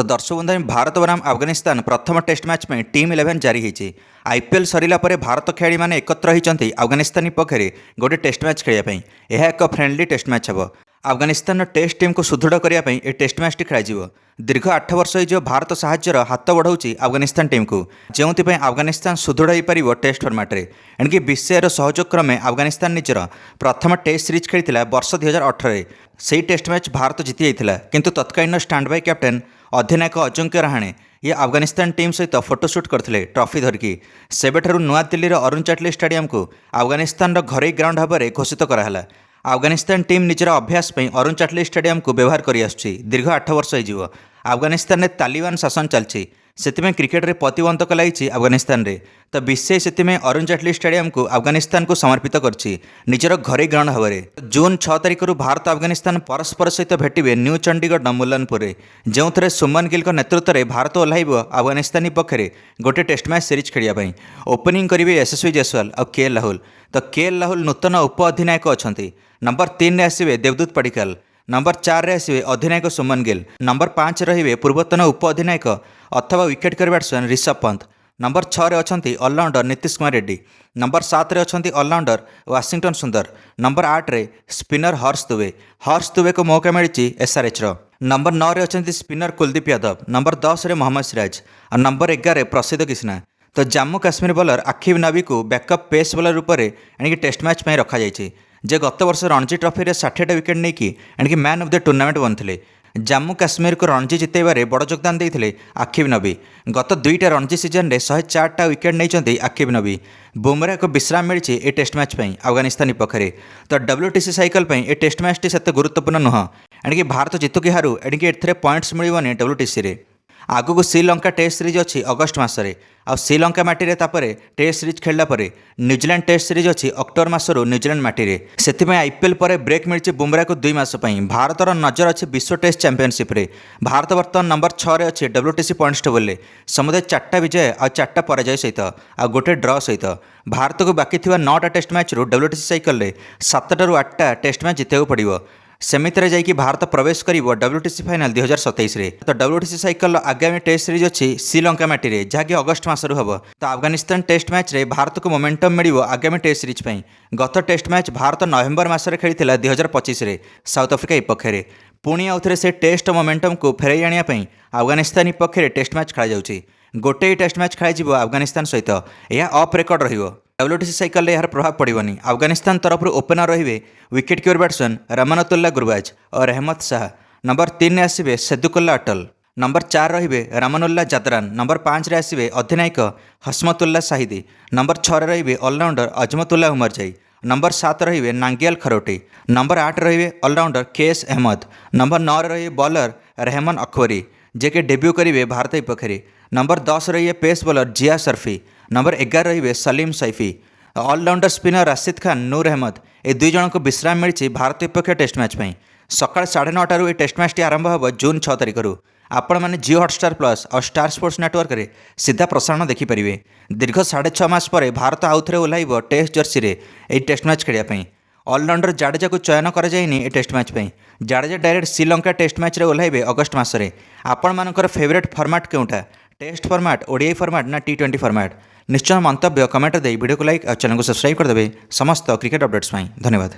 तो दर्शक बंधु भारत बनाम अफगानिस्तान प्रथम टेस्ट मैच में टीम 11 जारी होती। आईपीएल सरिला परे भारत खेलाड़ी मैंने एकत्र होती अफगानिस्तानी पक्षरे गोटे टेस्ट मैच खेलने। यह एक फ्रेंडली टेस्ट मैच हे। अफगानिस्तान टेस्ट टीम को सुदृढ़ करने यह टेस्ट मैच टी खेल। दीर्घ 8 वर्ष हो भारत साहाय्यर हाथ बढ़ाऊँ अफगानिस्तान टीम को, जो अफगानिस्तान सुदृढ़ हो पार टेस्ट फर्माट्रे। एणिकी विसीआईर सहयोग क्रमे अफगानिस्तान निजर प्रथम टेस्ट सीरीज खेली वर्ष 2018। से टेस्ट मैच भारत जीति जाता, किंतु तत्कालीन स्टैंड बाय कैप्टेन अधिनायक अजिंक्य रहाणे ये अफगानिस्तान टीम सहित फोटोशूट करते ट्रॉफी धरिकी। सेबेठारु नूआ दिल्लीर अरुण जेटली स्टेडियम को अफगानिस्तान घरोई ग्राउंड भाव घोषित कराला। अफगानिस्तान टीम निजर अभ्यास अरुण जेटली स्टेडियम को व्यवहार कर दीर्घ 8 वर्ष हो। अफगानिस्तान में तालिबान शासन चलती, से क्रिकेट रे प्रतिबंधक लगी अफगानिस्तान रे। तो बीसीआई से अरुण जेटली स्टेडियम को अफगानिस्तान को समर्पित करछि निजर घरे ग्राउंड भाव में। जून 6 तारिख भारत अफगानिस्तान परस्पर सहित भेटे न्यू चंडीगढ़ मुल्लानपुर, जो थे सुमन गिल नेतृत्व में भारत ओह्लैब अफगानिस्तानी पक्षरे गोटे टेस्ट मैच सीरीज खेलने। ओपनिंग करेंगे यशस्वी जायसवाल और केएल राहुल। तो केएल राहुल नूतन उप अधिनायक अच्छा। नंबर 3 रे आसवे देवदूत पडिक्कल, नंबर 4 रे आसवे अधिनायक सुमन गिल, नंबर 5 रहिबे पूर्वतन उप अधिनायक अथवा wicket keeper batsman Rishabh Pant, number 6 रे अछंती ऑलराउंडर नीतीश कुमार रेड्डी, नंबर 7 रे अछंती ऑलराउंडर वाशिंगटन सुंदर, नंबर 8 रे स्पिनर हर्ष दुबे को मौका मिली एसआरएच रो, नंबर 9 रे अछंती स्पिनर कुलदीप यादव, नंबर 10 रे मोहम्मद सिराज और नंबर 11 रे प्रसिद्ध कृष्णा। तो जम्मू काश्मीर बॉलर आकिब नबी को बैकअप पेस बॉलर रूप में एणिकी टेस्ट मैच में रखा जाइए, जे गत वर्ष रणजी ट्रॉफी रे 60टा विकेट नहीं कि एणिकी मैन ऑफ द टूर्नामेंट बनते। जम्मू काश्मीर को रणजी जितेबारे बड़ योगदान देते आकिब नबी। गत 2टा रणजी सीजन में 104टा विकेट नहीं आकिब नबी। बुमरा को विश्राम मिली ए टेस्ट मैच अफगानिस्तानी पक्षरे। तो WTC साइकल ए टेस्ट मैच टी से गुरुत्वपूर्ण नुह। एणिकी भारत जितु कि हारू एणिकी एथिरे पॉइंट्स मिलबनी WTC रे। आगु श्रीलंका टेस्ट सीरीज अच्छी अगस्ट मसरे, आ श्रीलंका माटी तापर टेस्ट सीरीज खेलला परे न्यूजीलैंड टेस्ट सीरीज अच्छी अक्टोबर मसरू न्यूजीलैंड माटी रे। सेथिपई आईपीएल पर ब्रेक मिली बुमरा को 2 मास पई। भारतर नजर अच्छी विश्व टेस्ट चैंपियनशिप रे। भारत बर्तमान नंबर 6 रे अच्छी WTC पॉइंट्स टेबल। समुदाय 4टा विजय और 4टा पराजय सहित आ गोटे ड्र सहित भारत को बाकी 9टा टेस्ट मैच रू WTC साइकल 7टारू 8टा टेस्ट मैच जितने पड़ो। सेमिति जाइए भारत प्रवेश कर WTC फाइनाल 2027 रे। तो WTC साइकल आगामी टेस्ट सीरीज अच्छी श्रीलंका माटी रे, जहाँकि अगस्ट मसरू हम। तो अफगानिस्तान टेस्ट मैच रे भारत को मोमेंटम मिल आगामी टेस्ट सीरीज पई। गत टेस्ट मैच भारत नवेम्बर मसरे खेली 2025 रे साउथ अफ्रिका पक्षरे। पुणी आउ थे से टेस्ट मोमेंटम को फेरई आने अफगानिस्तानी पक्षरे टेस्ट मैच खेल जाऊँगी। गोटे टेस्ट मैच खेल अफगानिस्तान सहित यह ऑफ रेकर्ड रहिबो। WTC साइकल यार प्रभाव पड़ोनी। अफगानिस्तान तरफ ओपनर रहिबे विकेट कीपर बैट्समैन रमानतुल्ला गुरबाज और रहमत शाह। नंबर 3 रे आसवे सेदुकुल्ला अटल, नंबर 4 रहिबे रमानुल्ला जादरान, नंबर 5 रे आसवे अधिनायक हस्मतुल्ला शाहिदी, नंबर 6 रे रहिबे ऑलराउंडर अजमतुल्ला उमरजाई, नंबर 7 रहिबे नांगियाल खरोटी, नंबर 8 रहिबे ऑलराउंडर KS अहमद, नंबर 9 रहिबे बॉलर रहमान अखवरी जे के डेब्यू करेंगे भारत पक्षरे, नंबर 10 रहिए पेस बॉलर जिया सरफी, नंबर 11 रहिए सलीम सैफी, ऑलराउंडर स्पिनर राशिद खान नूर अहमद। ए 2 जन को विश्राम मिली भारत विपक्ष टेस्ट मैच में। सकाळ 9:30 ये टेस्ट मैच टी आरंभ हो जून 6 तारिख रू। आपण मैंने जियो हॉटस्टार प्लस और स्टार स्पोर्ट्स नेटवर्क रे सीधा प्रसारण देखिपारे। दीर्घ 6.5 मास पर भारत आउ थे ओह्लैब टेस्ट जर्सी रे यही टेस्ट मैच खेलने। ऑलराउंडर जाडेजा को चयन कराइनि ए टेस्ट मैच पे। Jadeja direct Sri Lanka test match रे ओह्लैबे अगस्ट मसरे। आपण मानकर फेवरेट फॉर्मेट केउटा, टेस्ट फॉर्मेट, ODI फॉर्मेट ना T20 फॉर्मेट? निश्चय मंतव्य कमेंट दे वीडियो को लाइक और चैनल को सब्सक्राइब करदे समस्त क्रिकेट अपडेट्स। धन्यवाद।